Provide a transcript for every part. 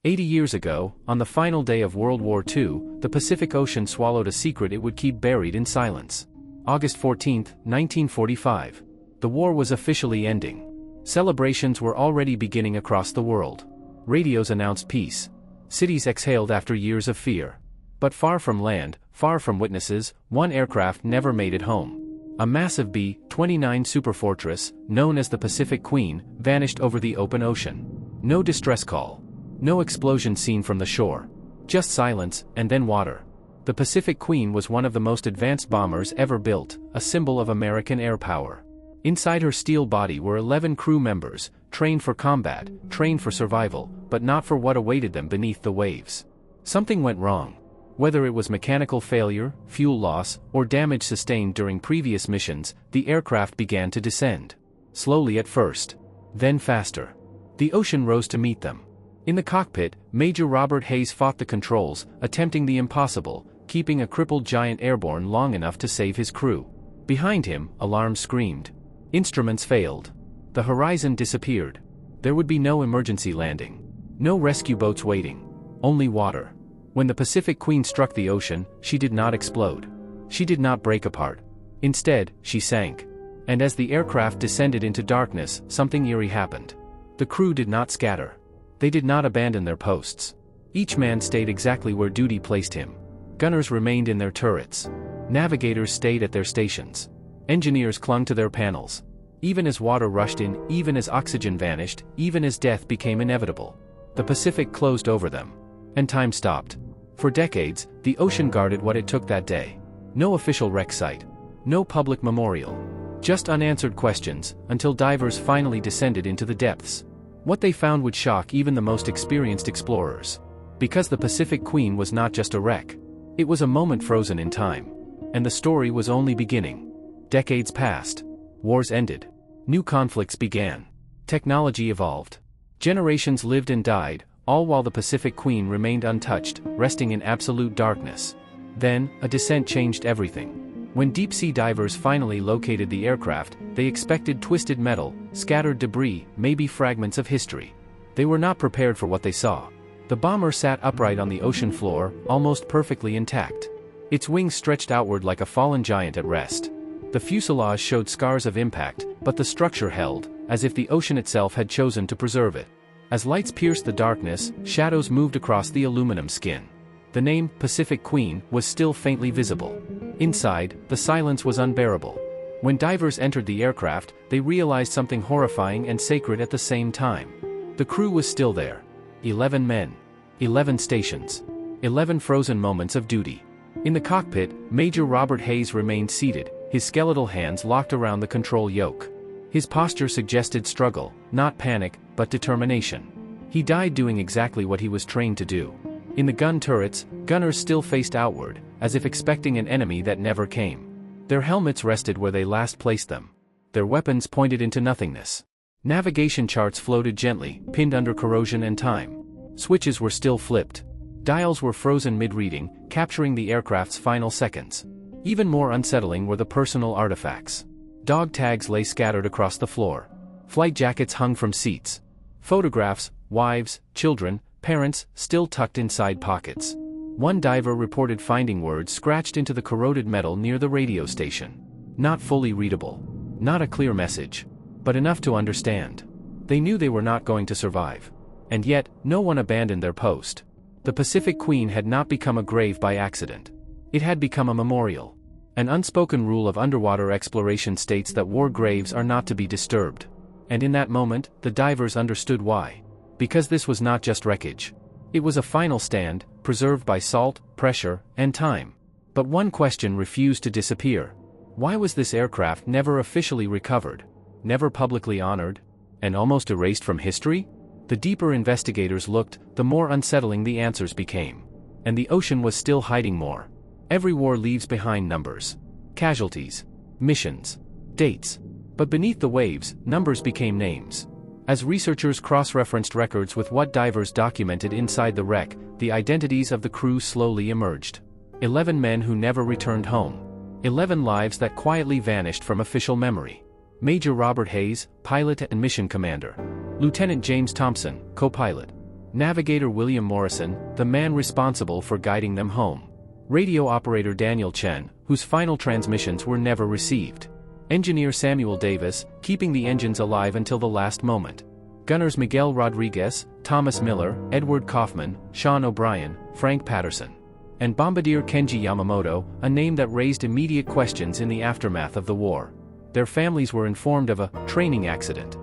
80 years ago, on the final day of World War II, the Pacific Ocean swallowed a secret it would keep buried in silence. August 14, 1945. The war was officially ending. Celebrations were already beginning across the world. Radios announced peace. Cities exhaled after years of fear. But far from land, far from witnesses, one aircraft never made it home. A massive B-29 Superfortress, known as the Pacific Queen, vanished over the open ocean. No distress call. No explosion seen from the shore. Just silence, and then water. The Pacific Queen was one of the most advanced bombers ever built, a symbol of American air power. Inside her steel body were 11 crew members, trained for combat, trained for survival, but not for what awaited them beneath the waves. Something went wrong. Whether it was mechanical failure, fuel loss, or damage sustained during previous missions, the aircraft began to descend. Slowly at first. Then faster. The ocean rose to meet them. In the cockpit, Major Robert Hayes fought the controls, attempting the impossible, keeping a crippled giant airborne long enough to save his crew. Behind him, alarms screamed. Instruments failed. The horizon disappeared. There would be no emergency landing. No rescue boats waiting. Only water. When the Pacific Queen struck the ocean, she did not explode. She did not break apart. Instead, she sank. And as the aircraft descended into darkness, something eerie happened. The crew did not scatter. They did not abandon their posts. Each man stayed exactly where duty placed him. Gunners remained in their turrets. Navigators stayed at their stations. Engineers clung to their panels. Even as water rushed in, even as oxygen vanished, even as death became inevitable. The Pacific closed over them. And time stopped. For decades, the ocean guarded what it took that day. No official wreck site. No public memorial. Just unanswered questions, until divers finally descended into the depths. What they found would shock even the most experienced explorers. Because the Pacific Queen was not just a wreck. It was a moment frozen in time. And the story was only beginning. Decades passed. Wars ended. New conflicts began. Technology evolved. Generations lived and died, all while the Pacific Queen remained untouched, resting in absolute darkness. Then, a descent changed everything. When deep-sea divers finally located the aircraft, they expected twisted metal, scattered debris, maybe fragments of history. They were not prepared for what they saw. The bomber sat upright on the ocean floor, almost perfectly intact. Its wings stretched outward like a fallen giant at rest. The fuselage showed scars of impact, but the structure held, as if the ocean itself had chosen to preserve it. As lights pierced the darkness, shadows moved across the aluminum skin. The name, Pacific Queen, was still faintly visible. Inside, the silence was unbearable. When divers entered the aircraft, they realized something horrifying and sacred at the same time. The crew was still there. 11 men. 11 stations. 11 frozen moments of duty. In the cockpit, Major Robert Hayes remained seated, his skeletal hands locked around the control yoke. His posture suggested struggle, not panic, but determination. He died doing exactly what he was trained to do. In the gun turrets, gunners still faced outward, as if expecting an enemy that never came. Their helmets rested where they last placed them. Their weapons pointed into nothingness. Navigation charts floated gently, pinned under corrosion and time. Switches were still flipped. Dials were frozen mid-reading, capturing the aircraft's final seconds. Even more unsettling were the personal artifacts. Dog tags lay scattered across the floor. Flight jackets hung from seats. Photographs, wives, children, parents, still tucked inside pockets. One diver reported finding words scratched into the corroded metal near the radio station. Not fully readable. Not a clear message. But enough to understand. They knew they were not going to survive. And yet, no one abandoned their post. The Pacific Queen had not become a grave by accident. It had become a memorial. An unspoken rule of underwater exploration states that war graves are not to be disturbed. And in that moment, the divers understood why. Because this was not just wreckage. It was a final stand, preserved by salt, pressure, and time. But one question refused to disappear. Why was this aircraft never officially recovered? Never publicly honored? And almost erased from history? The deeper investigators looked, the more unsettling the answers became. And the ocean was still hiding more. Every war leaves behind numbers. Casualties. Missions. Dates. But beneath the waves, numbers became names. As researchers cross-referenced records with what divers documented inside the wreck, the identities of the crew slowly emerged. 11 men who never returned home. 11 lives that quietly vanished from official memory. Major Robert Hayes, pilot and mission commander. Lieutenant James Thompson, co-pilot. Navigator William Morrison, the man responsible for guiding them home. Radio operator Daniel Chen, whose final transmissions were never received. Engineer Samuel Davis, keeping the engines alive until the last moment. Gunners Miguel Rodriguez, Thomas Miller, Edward Kaufman, Sean O'Brien, Frank Patterson. And bombardier Kenji Yamamoto, a name that raised immediate questions in the aftermath of the war. Their families were informed of a training accident.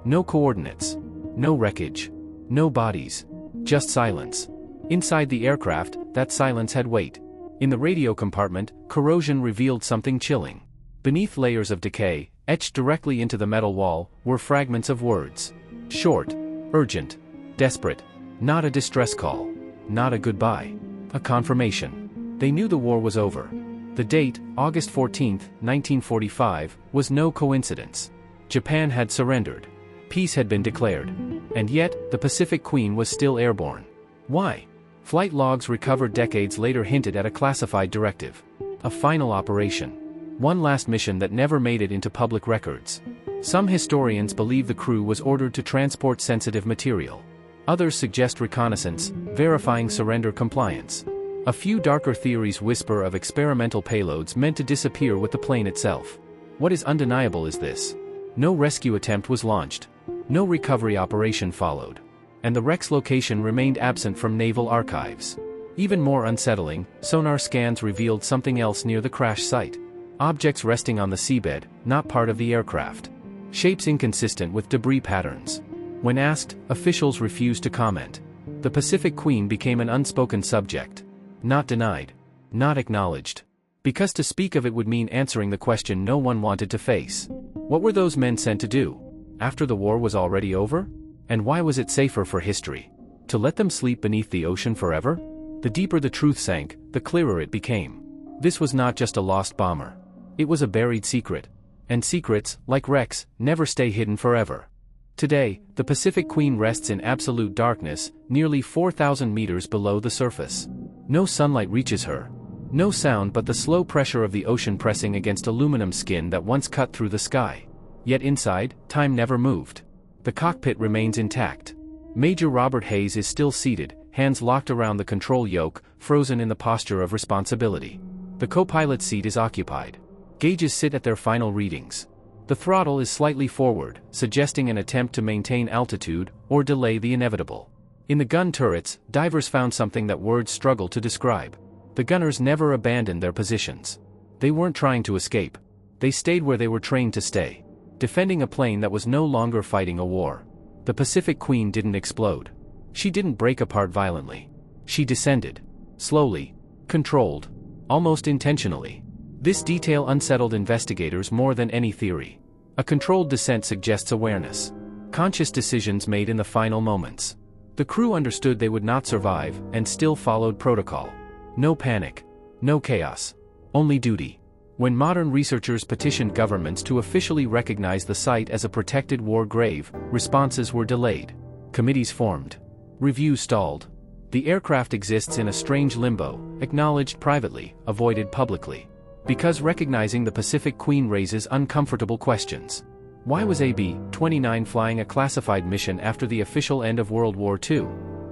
No coordinates. No wreckage. No bodies. Just silence. Inside the aircraft, that silence had weight. In the radio compartment, corrosion revealed something chilling. Beneath layers of decay, etched directly into the metal wall, were fragments of words. Short, urgent, desperate. Not a distress call. Not a goodbye. A confirmation. They knew the war was over. The date, August 14, 1945, was no coincidence. Japan had surrendered. Peace had been declared. And yet, the Pacific Queen was still airborne. Why? Flight logs recovered decades later hinted at a classified directive. A final operation. One last mission that never made it into public records. Some historians believe the crew was ordered to transport sensitive material. Others suggest reconnaissance, verifying surrender compliance. A few darker theories whisper of experimental payloads meant to disappear with the plane itself. What is undeniable is this. No rescue attempt was launched. No recovery operation followed. And the wreck's location remained absent from naval archives. Even more unsettling, sonar scans revealed something else near the crash site. Objects resting on the seabed, not part of the aircraft. Shapes inconsistent with debris patterns. When asked, officials refused to comment. The Pacific Queen became an unspoken subject. Not denied. Not acknowledged. Because to speak of it would mean answering the question no one wanted to face. What were those men sent to do? After the war was already over? And why was it safer for history? To let them sleep beneath the ocean forever? The deeper the truth sank, the clearer it became. This was not just a lost bomber. It was a buried secret. And secrets, like wrecks, never stay hidden forever. Today, the Pacific Queen rests in absolute darkness, nearly 4,000 meters below the surface. No sunlight reaches her. No sound but the slow pressure of the ocean pressing against aluminum skin that once cut through the sky. Yet inside, time never moved. The cockpit remains intact. Major Robert Hayes is still seated, hands locked around the control yoke, frozen in the posture of responsibility. The co-pilot's seat is occupied. Gauges sit at their final readings. The throttle is slightly forward, suggesting an attempt to maintain altitude or delay the inevitable. In the gun turrets, divers found something that words struggle to describe. The gunners never abandoned their positions. They weren't trying to escape. They stayed where they were trained to stay, defending a plane that was no longer fighting a war. The Pacific Queen didn't explode. She didn't break apart violently. She descended. Slowly. Controlled. Almost intentionally. This detail unsettled investigators more than any theory. A controlled descent suggests awareness. Conscious decisions made in the final moments. The crew understood they would not survive, and still followed protocol. No panic. No chaos. Only duty. When modern researchers petitioned governments to officially recognize the site as a protected war grave, responses were delayed. Committees formed. Reviews stalled. The aircraft exists in a strange limbo, acknowledged privately, avoided publicly. Because recognizing the Pacific Queen raises uncomfortable questions. Why was a B-29 flying a classified mission after the official end of World War II?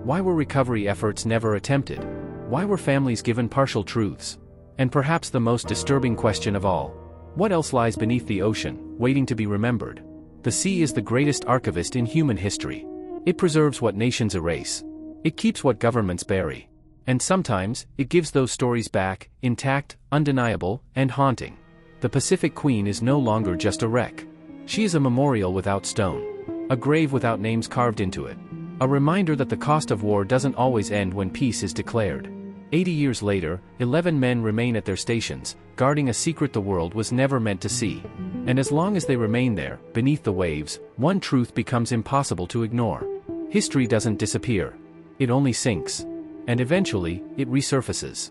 Why were recovery efforts never attempted? Why were families given partial truths? And perhaps the most disturbing question of all, what else lies beneath the ocean, waiting to be remembered? The sea is the greatest archivist in human history. It preserves what nations erase. It keeps what governments bury. And sometimes, it gives those stories back, intact, undeniable, and haunting. The Pacific Queen is no longer just a wreck. She is a memorial without stone. A grave without names carved into it. A reminder that the cost of war doesn't always end when peace is declared. 80 years later, 11 men remain at their stations, guarding a secret the world was never meant to see. And as long as they remain there, beneath the waves, one truth becomes impossible to ignore. History doesn't disappear. It only sinks. And eventually, it resurfaces.